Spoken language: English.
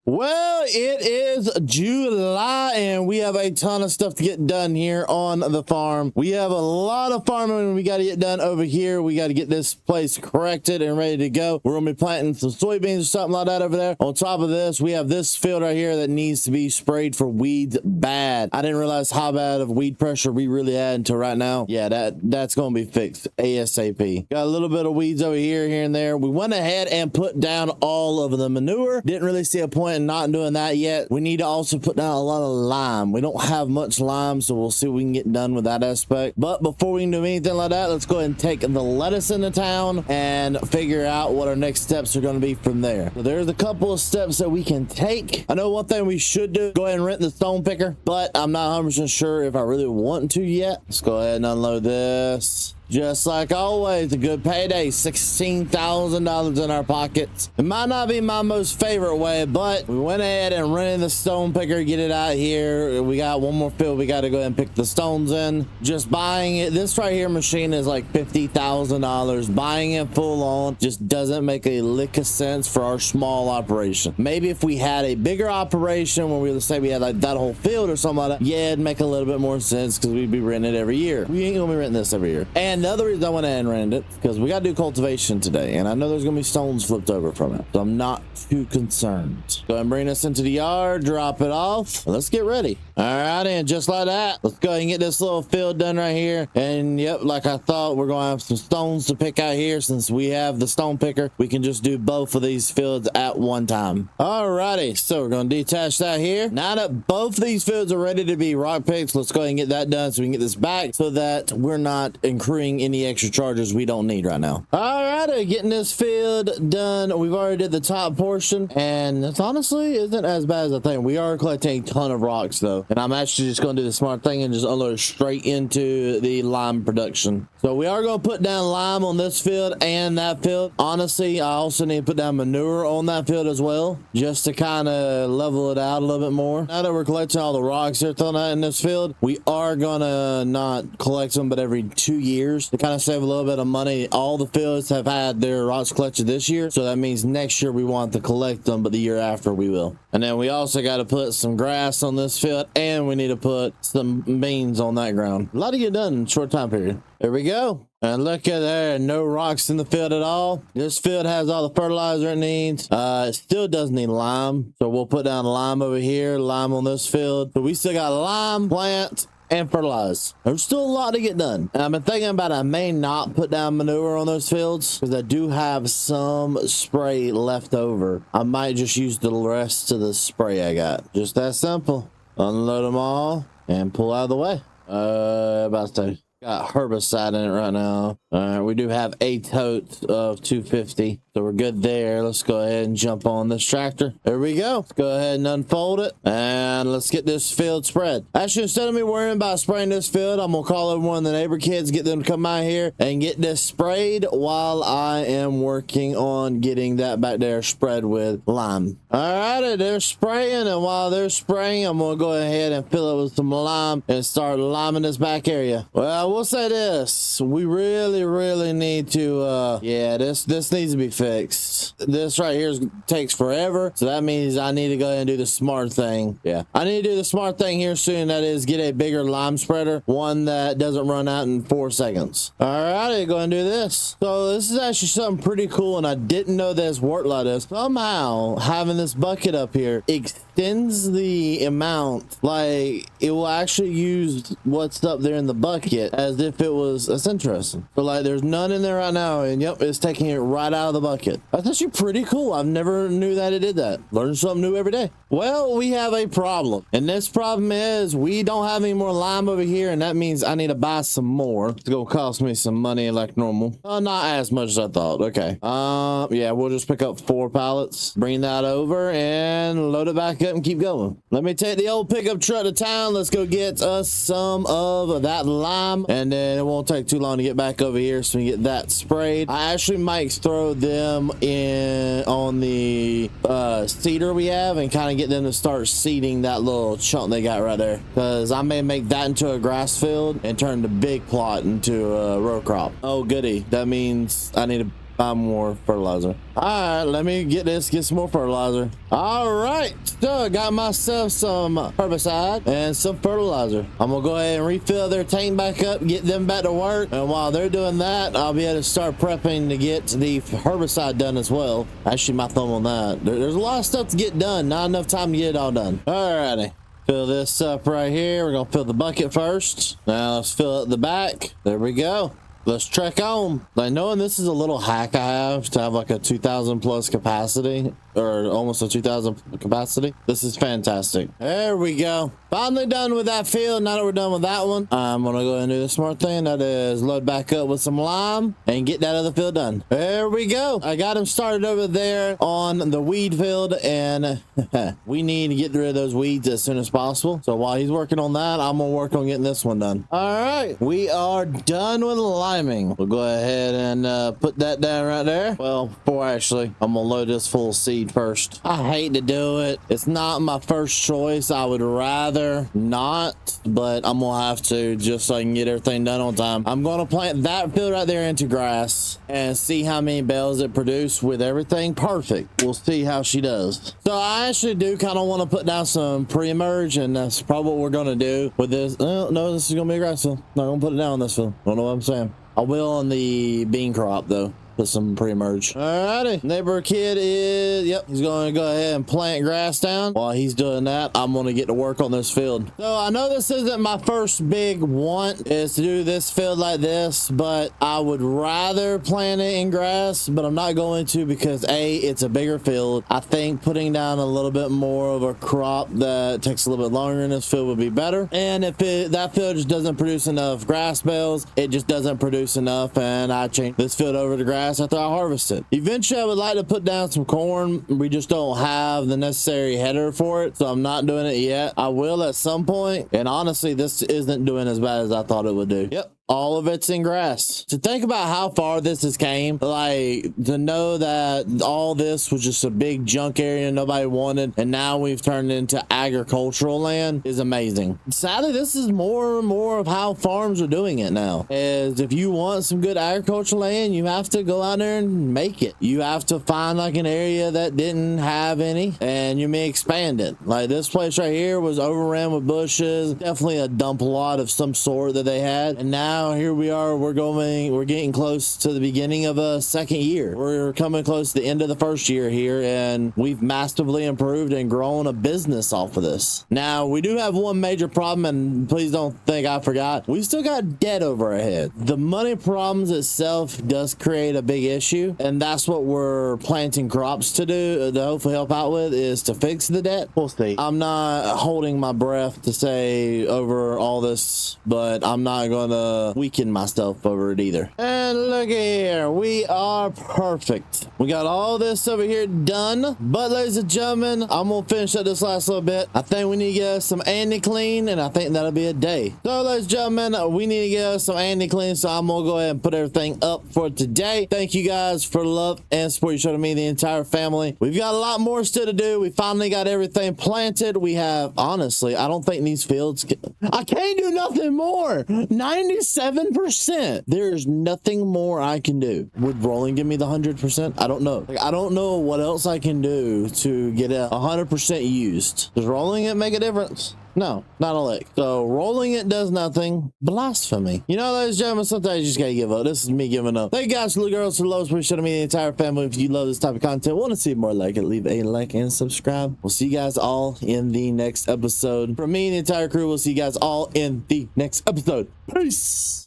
Well, it is July and we have a ton of stuff to get done here on the farm. We have a lot of farming we got to get done over here. We got to get this place corrected and ready to go. We're going to be planting some soybeans or something like that over there. On top of this, we have this field right here that needs to be sprayed for weeds bad. I didn't realize how bad of weed pressure we really had until right now. Yeah, that's going to be fixed ASAP. Got a little bit of weeds over here and there. We went ahead and put down all of the manure. Didn't really see a point in not doing that yet. We need to also put down a lot of lime. We don't have much lime, so we'll see what we can get done with that aspect. But before we can do anything like that, let's go ahead and take the lettuce into town and figure out what our next steps are going to be from there. So there's a couple of steps that we can take. I know one thing we should do, go ahead and rent the stone picker, but I'm not 100% sure if I really want to yet. Let's go ahead and unload this. Just like always, a good payday, $16,000 in our pockets. It might not be my most favorite way, but we went ahead and rented the stone picker, get it out here. We got one more field we got to go ahead and pick the stones in. Just buying it, this right here machine is like $50,000. Buying it full on just doesn't make a lick of sense for our small operation. Maybe if we had a bigger operation where we, let's say we had like that whole field or something like that, yeah, it'd make a little bit more sense because we'd be renting it every year. We ain't gonna be renting this every year. And the other reason I went ahead and rented it because we got to do cultivation today, and I know there's gonna be stones flipped over from it, so I'm not too concerned. Go ahead and bring this into the yard, drop it off. Let's get ready. All right, and just like that, let's go ahead and get this little field done right here. And yep, like I thought, we're gonna have some stones to pick out here. Since we have the stone picker, we can just do both of these fields at one time. All righty, so we're gonna detach that here. Now that both of these fields are ready to be rock picks, let's go ahead and get that done so we can get this back so that we're not incurring any extra charges we don't need right now. All righty, getting this field done. We've already did the top portion, and it honestly isn't as bad as I think. We are collecting a ton of rocks though, and I'm actually just going to do the smart thing and just unload it straight into the lime production. So we are going to put down lime on this field and that field. Honestly, I also need to put down manure on that field as well, just to kind of level it out a little bit more. Now that we're collecting all the rocks they're throwing out in this field, we are gonna not collect them but every 2 years to kind of save a little bit of money. All the fields have had their rocks collected this year, so that means next year we want to collect them, but the year after we will. And then we also got to put some grass on this field, and we need to put some beans on that ground. A lot to get done in a short time period. There we go. And look at there, no rocks in the field at all. This field has all the fertilizer it needs. It still does need lime, so we'll put down lime over here, lime on this field. So we still got lime, plant, and fertilize. There's still a lot to get done. And I've been thinking about I may not put down manure on those fields because I do have some spray left over. I might just use the rest of the spray I got. Just that simple. Unload them all and pull out of the way. About to got herbicide in it right now. All right, we do have a tote of 250, so we're good there. Let's go ahead and jump on this tractor. There we go. Let's go ahead and unfold it, and let's get this field spread. Actually, instead of me worrying about spraying this field, I'm gonna call over one of the neighbor kids, get them to come out here and get this sprayed while I am working on getting that back there spread with lime. All right, they're spraying, and while they're spraying, I'm gonna go ahead and fill it with some lime and start liming this back area. Well, we'll say this: we really need to yeah, this needs to be fixed. This right here takes forever, so that means I need to go ahead and do the smart thing. Yeah, I need to do the smart thing here soon. That is, get a bigger lime spreader, one that doesn't run out in 4 seconds. All righty, go and do this. So this is actually something pretty cool, and I didn't know this worked like this. Somehow having this bucket up here extends the amount, like it will actually use what's up there in the bucket as if it was. That's interesting. So like there's none in there right now, and yep, it's taking it right out of the bucket. That's actually pretty cool. I've never knew that it did that. Learn something new every day. Well, we have a problem, and this problem is we don't have any more lime over here, and that means I need to buy some more. It's gonna cost me some money like normal. Not as much as I thought. Okay. Yeah, we'll just pick up 4 pallets, bring that over, and load it back up and keep going. Let me take the old pickup truck to town. Let's go get us some of that lime, and then it won't take too long to get back over here so we get that sprayed. I actually might throw them in on the seeder we have and kind of get them to start seeding that little chunk they got right there, because I may make that into a grass field and turn the big plot into a row crop. Oh goody, that means I need to buy more fertilizer. All right, let me get some more fertilizer. All right, so I got myself some herbicide and some fertilizer. I'm gonna go ahead and refill their tank back up, get them back to work, and while they're doing that, I'll be able to start prepping to get the herbicide done as well. Actually, my thumb on that. There's a lot of stuff to get done, not enough time to get it all done. All righty. Fill this up right here. We're gonna fill the bucket first. Now let's fill up the back. There we go. Let's trek on. Like, knowing this is a little hack I have to have like a 2,000 plus capacity, or almost a 2,000 capacity. This is fantastic. There we go. Finally done with that field. Now that we're done with that one, I'm gonna go ahead and do the smart thing. That is load back up with some lime and get that other field done. There we go. I got him started over there on the weed field, and we need to get rid of those weeds as soon as possible. So while he's working on that, I'm gonna work on getting this one done. All right, we are done with liming. We'll go ahead and put that down right there. Well, before actually, I'm gonna load this full of seed first. I hate to do it. It's not my first choice. I would rather not, but I'm gonna have to just so I can get everything done on time. I'm gonna plant that field right there into grass and see how many bales it produces with everything perfect. We'll see how she does. So I actually do kind of want to put down some pre-emerge, and that's probably what we're gonna do with this. No, this is gonna be a grass field. Not gonna put it down on this field. Don't know what I'm saying. I will on the bean crop though. Put some pre-emerge. Alrighty, neighbor kid is, yep, he's going to go ahead and plant grass down. While he's doing that, I'm going to get to work on this field. So I know this isn't my first big want is to do this field like this, but I would rather plant it in grass, but I'm not going to because A, it's a bigger field. I think putting down a little bit more of a crop that takes a little bit longer in this field would be better. And if that field just doesn't produce enough grass bales, it just doesn't produce enough, and I change this field over to grass after I harvest it. Eventually I would like to put down some corn. We just don't have the necessary header for it, so I'm not doing it yet. I will at some point, and honestly this isn't doing as bad as I thought it would do. Yep, all of it's in grass. To think about how far this has came, like to know that all this was just a big junk area nobody wanted, and now we've turned it into agricultural land, is amazing. Sadly, this is more and more of how farms are doing it now. Is if you want some good agricultural land, you have to go out there and make it. You have to find like an area that didn't have any, and you may expand it. Like this place right here was overrun with bushes, definitely a dump lot of some sort that they had, and now here we are, we're getting close to the beginning of a second year. We're coming close to the end of the first year here, and we've massively improved and grown a business off of this. Now we do have one major problem, and please don't think I forgot. We still got debt over our head. The money problems itself does create a big issue, and that's what we're planting crops to do to hopefully help out with, is to fix the debt. We'll see. I'm not holding my breath to say over all this, but I'm not gonna weaken myself over it either. And look here, we are perfect. We got all this over here done, but ladies and gentlemen, I'm gonna finish up this last little bit. I think we need to get us some Andy clean, and I think that'll be a day. So ladies and gentlemen, we need to get us some Andy clean, so I'm gonna go ahead and put everything up for today. Thank you guys for the love and support you showed to me, the entire family. We've got a lot more still to do. We finally got everything planted. We have, honestly, I don't think these fields I can't do nothing more. 97%. There's nothing more I can do. Would rolling give me the 100%? I don't know. Like, I don't know what else I can do to get it 100% used. Does rolling it make a difference? No, not a lick. So rolling it does nothing. Blasphemy. You know, ladies and gentlemen, sometimes you just gotta give up. This is me giving up. Thank you guys, little girls, for the love, appreciate me, the entire family. If you love this type of content, want to see more like it, leave a like and subscribe. We'll see you guys all in the next episode. From me and the entire crew, we'll see you guys all in the next episode. Peace.